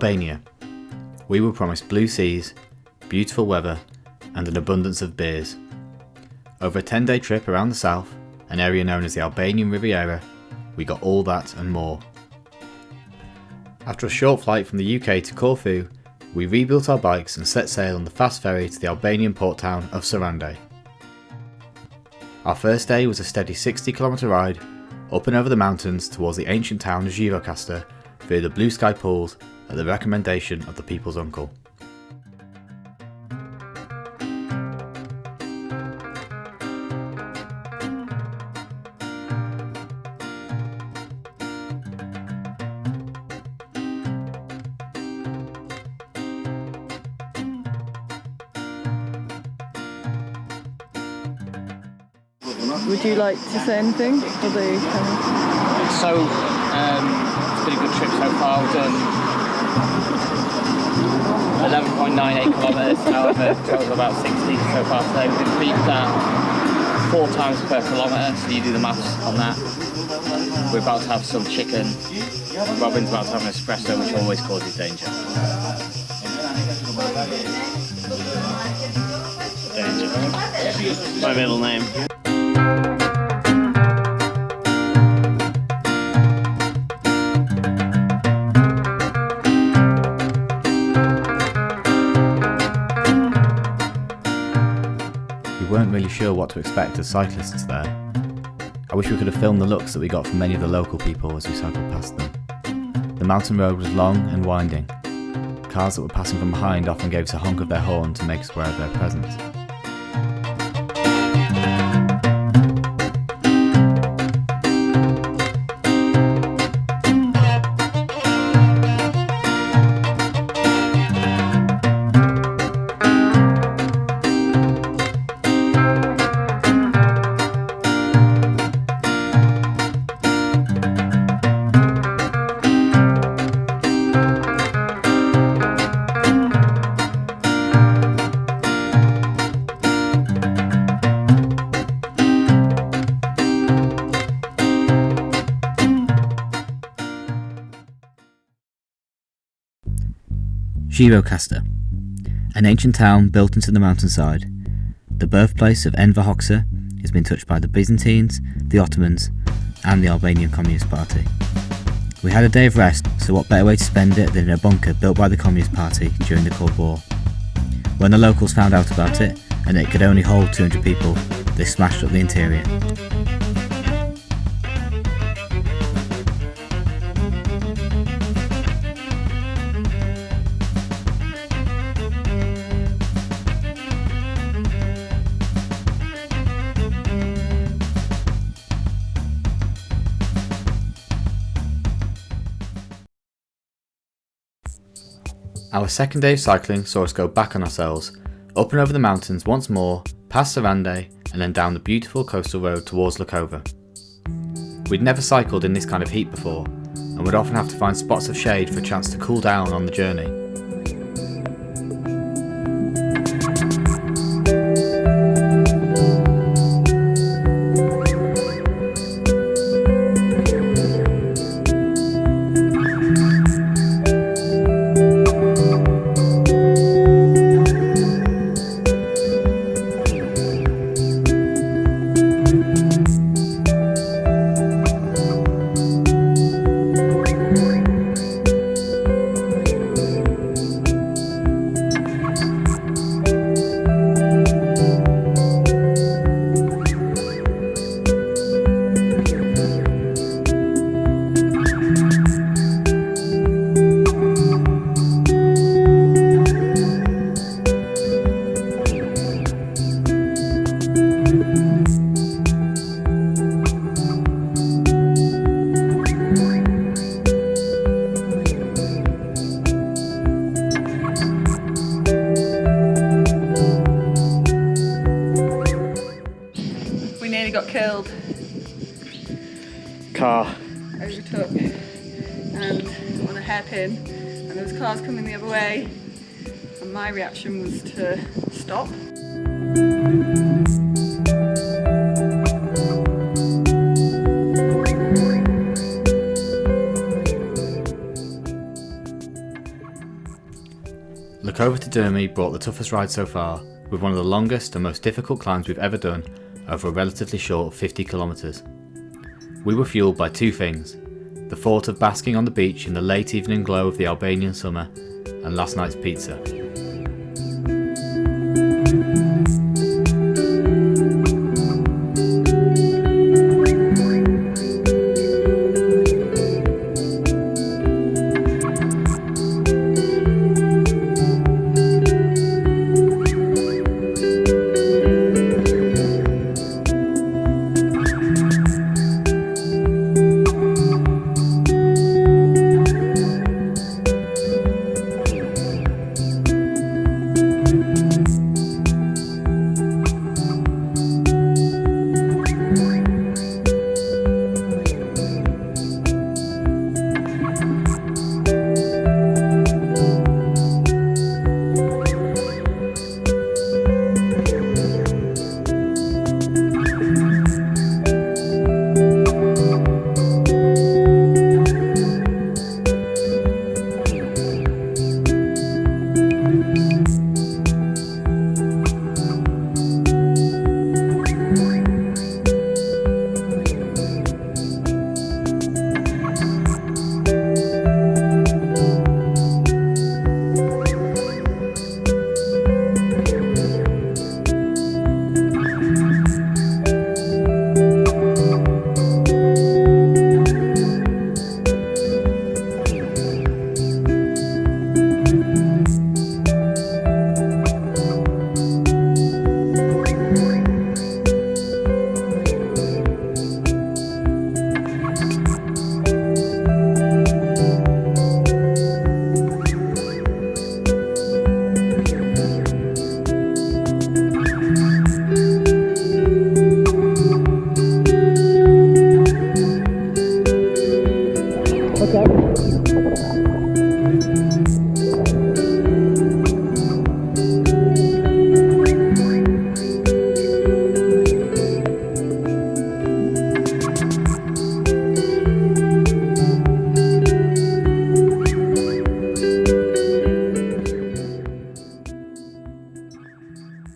Albania. We were promised blue seas, beautiful weather and an abundance of beers. Over a 10-day trip around the south, an area known as the Albanian Riviera, we got all that and more. After a short flight from the UK to Corfu, we rebuilt our bikes and set sail on the fast ferry to the Albanian port town of Sarande. Our first day was a steady 60km ride up and over the mountains towards the ancient town of Gjirokaster via the blue sky pools at the recommendation of the people's uncle. Would you like to say anything for the So, it's been a good trip so far. We've done 11.98 kilometres, however, total about 60 so far today. We've increased that 4 times per kilometre, so you do the maths on that. We're about to have some chicken. Robin's about to have an espresso, which always causes danger. Danger. My middle name. We weren't really sure what to expect as cyclists there. I wish we could have filmed the looks that we got from many of the local people as we cycled past them. The mountain road was long and winding. Cars that were passing from behind often gave us a honk of their horn to make us aware of their presence. Gjirokaster, an ancient town built into the mountainside, the birthplace of Enver Hoxha, has been touched by the Byzantines, the Ottomans and the Albanian Communist Party. We had a day of rest, so what better way to spend it than in a bunker built by the Communist Party during the Cold War. When the locals found out about it, and it could only hold 200 people, they smashed up the interior. Our second day of cycling saw us go back on ourselves, up and over the mountains once more, past Sarande and then down the beautiful coastal road towards Lukove. We'd never cycled in this kind of heat before, and would often have to find spots of shade for a chance to cool down on the journey. got killed. Car. Overtook and on a hairpin, and there was cars coming the other way, and my reaction was to stop. Lukove to Dhermi brought the toughest ride so far, with one of the longest and most difficult climbs we've ever done over a relatively short 50 kilometres. We were fueled by two things: the thought of basking on the beach in the late evening glow of the Albanian summer, and last night's pizza.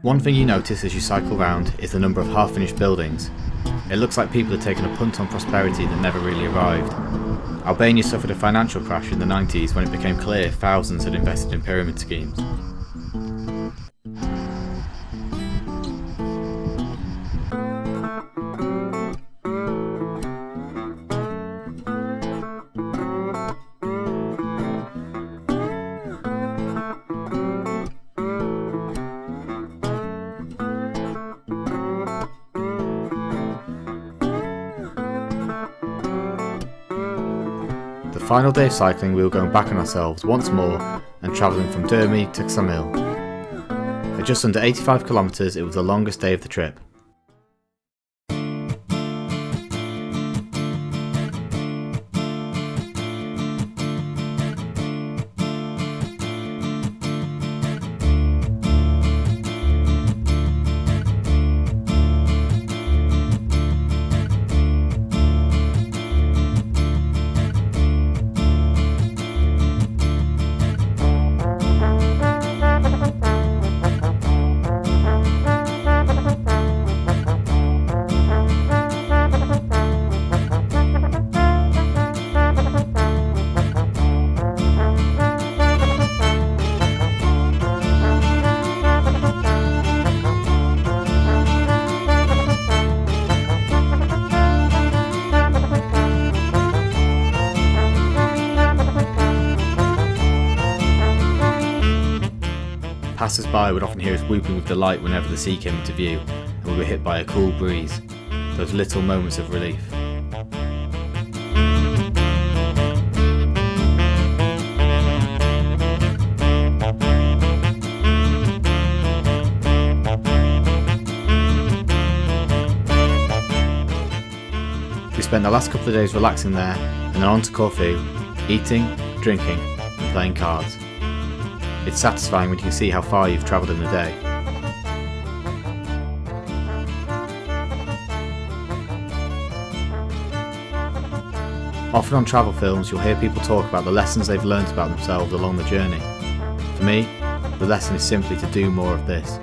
One thing you notice as you cycle round is the number of half-finished buildings. It looks like people are taking a punt on prosperity that never really arrived. Albania suffered a financial crash in the 90s when it became clear thousands had invested in pyramid schemes. The final day of cycling, we were going back on ourselves once more and travelling from Dhermi to Ksamil. At just under 85 kilometres, it was the longest day of the trip. Passers-by would often hear us whooping with delight whenever the sea came into view and we were hit by a cool breeze. Those little moments of relief. We spent the last couple of days relaxing there and then on to Corfu, eating, drinking and playing cards. It's satisfying when you can see how far you've travelled in a day. Often on travel films you'll hear people talk about the lessons they've learnt about themselves along the journey. For me, The lesson is simply to do more of this.